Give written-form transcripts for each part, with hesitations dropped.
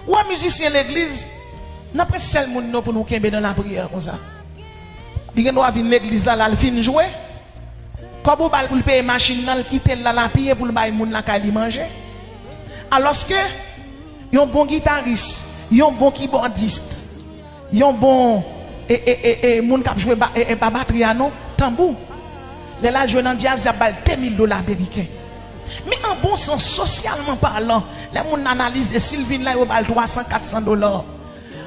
Ou un musicien l'église, n'a pas seul monde pour nous kembe dans la prière comme ça. Il doit venir l'église là, il fin jouer. Quand vous parlez pour payer machine là, quitter là la payer pour le bailler moun la kali manger. Alors que yon bon guitariste, yon bon keyboardiste, yon bon moun k'ap jouer ba batterie non, tambour. Les là jouer dans jazz, il y a $10,000 américains. Mais en bon sens, socialement parlant, les gens analysent Sylvine là, il y a $300-400.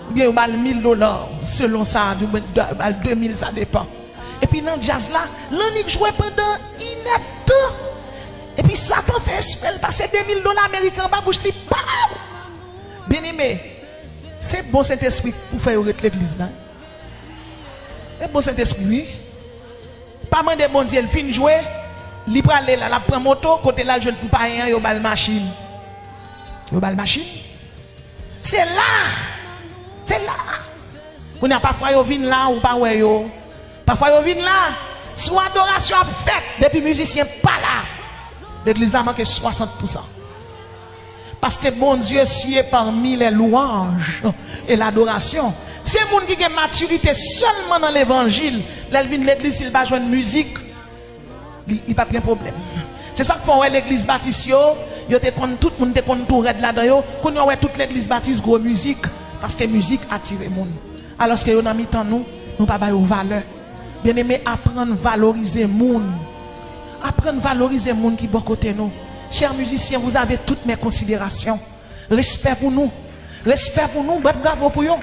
Ou bien il y a $1,000. Selon ça, 2,000, ça dépend. Et puis dans le jazz là, l'on joue pendant inepte. Et puis Satan fait espèce passer $2,000 américains en bouche li pa. Bien aimé, c'est bon Saint-Esprit pour faire l'église là. C'est bon Saint-Esprit, oui. Pas mandé bon Dieu, il fin jouer. Li prale là, la prend moto, côté là, je ne peux pas rien, yo bal machine. Yo bal machine. C'est là. C'est là. Vous n'avez pas parfois yo vin là ou pas ouais yo. Parfois yo vin là. Soit adoration faite depuis musicien pas là. L'église là manque 60%. Parce que bon Dieu sied parmi les louanges et l'adoration. C'est moun qui a maturité seulement dans l'évangile. L'église il va jouer une musique. Il n'y a pas de problème. C'est ça que font l'église baptiste, tout le monde te compte tout red là-dedans, qu'on a toute l'église baptiste gros musique, parce que musique attire les gens. Alors que nous avons nous, nous pas de valeur. Bien aimé, apprendre à valoriser les gens. Apprendre à valoriser les gens qui sont à côté de nous. Chers musiciens, vous avez toutes mes considérations. Respect pour nous. Respect pour nous. Bravo pour vous.